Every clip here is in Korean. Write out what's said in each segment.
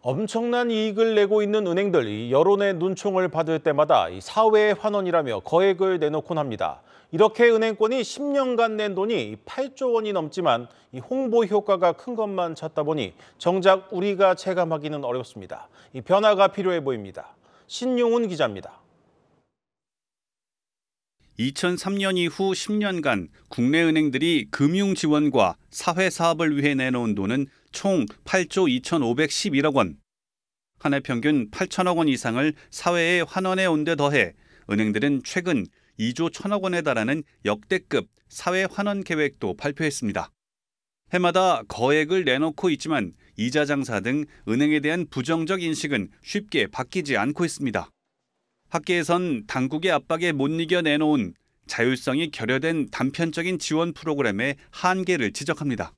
엄청난 이익을 내고 있는 은행들이 여론의 눈총을 받을 때마다 사회의 환원이라며 거액을 내놓곤 합니다. 이렇게 은행권이 10년간 낸 돈이 8조 원이 넘지만 홍보 효과가 큰 것만 찾다 보니 정작 우리가 체감하기는 어렵습니다. 변화가 필요해 보입니다. 신용훈 기자입니다. 2003년 이후 10년간 국내 은행들이 금융 지원과 사회 사업을 위해 내놓은 돈은 총 8조 2,511억 원. 한 해 평균 8천억 원 이상을 사회에 환원해 온 데 더해 은행들은 최근 2조 1천억 원에 달하는 역대급 사회 환원 계획도 발표했습니다. 해마다 거액을 내놓고 있지만 이자 장사 등 은행에 대한 부정적 인식은 쉽게 바뀌지 않고 있습니다. 학계에선 당국의 압박에 못 이겨 내놓은 자율성이 결여된 단편적인 지원 프로그램의 한계를 지적합니다.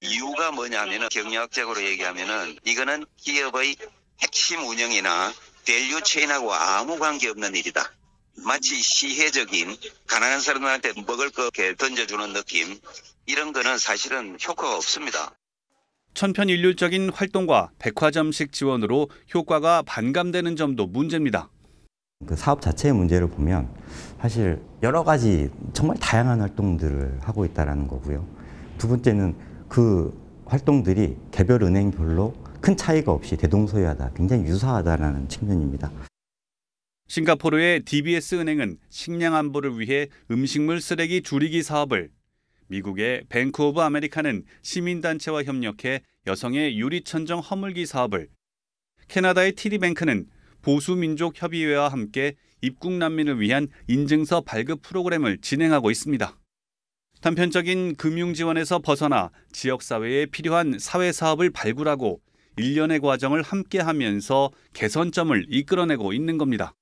이유가 뭐냐면 경영학적으로 얘기하면 이거는 기업의 핵심 운영이나 밸류 체인하고 아무 관계없는 일이다. 마치 시혜적인 가난한 사람들한테 먹을 거 이렇게 던져주는 느낌, 이런 거는 사실은 효과가 없습니다. 천편일률적인 활동과 백화점식 지원으로 효과가 반감되는 점도 문제입니다. 그 사업 자체의 문제를 보면 사실 여러 가지 정말 다양한 활동들을 하고 있다는 거고요. 두 번째는 그 활동들이 개별 은행별로 큰 차이가 없이 대동소이하다, 굉장히 유사하다는 측면입니다. 싱가포르의 DBS 은행은 식량 안보를 위해 음식물 쓰레기 줄이기 사업을, 미국의 뱅크 오브 아메리카는 시민단체와 협력해 여성의 유리천정 허물기 사업을, 캐나다의 TD뱅크는 보수민족협의회와 함께 입국 난민을 위한 인증서 발급 프로그램을 진행하고 있습니다. 단편적인 금융 지원에서 벗어나 지역사회에 필요한 사회사업을 발굴하고 일련의 과정을 함께하면서 개선점을 이끌어내고 있는 겁니다.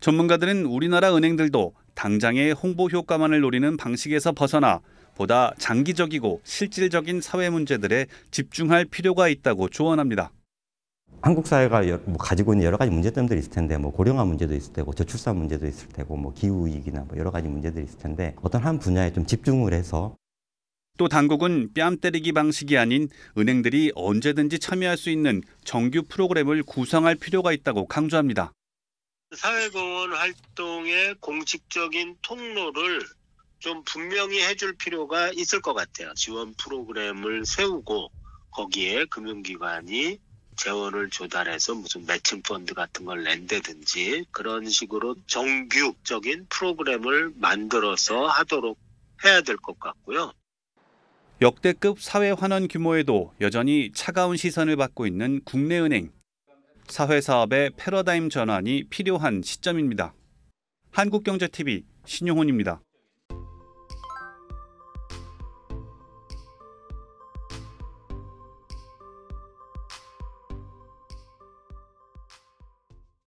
전문가들은 우리나라 은행들도 당장의 홍보 효과만을 노리는 방식에서 벗어나 보다 장기적이고 실질적인 사회 문제들에 집중할 필요가 있다고 조언합니다. 한국 사회가 가지고 있는 여러 가지 문제점들이 있을 텐데, 고령화 문제도 있을 테고, 저출산 문제도 있을 테고, 기후 위기나 여러 가지 문제들이 있을 텐데, 어떤 한 분야에 좀 집중을 해서. 또 당국은 뺨 때리기 방식이 아닌 은행들이 언제든지 참여할 수 있는 정규 프로그램을 구성할 필요가 있다고 강조합니다. 사회공헌 활동의 공식적인 통로를 좀 분명히 해줄 필요가 있을 것 같아요. 지원 프로그램을 세우고 거기에 금융기관이 재원을 조달해서 무슨 매칭 펀드 같은 걸 낸다든지 그런 식으로 정규적인 프로그램을 만들어서 하도록 해야 될 것 같고요. 역대급 사회 환원 규모에도 여전히 차가운 시선을 받고 있는 국내 은행. 사회사업의 패러다임 전환이 필요한 시점입니다. 한국경제TV 신용훈입니다.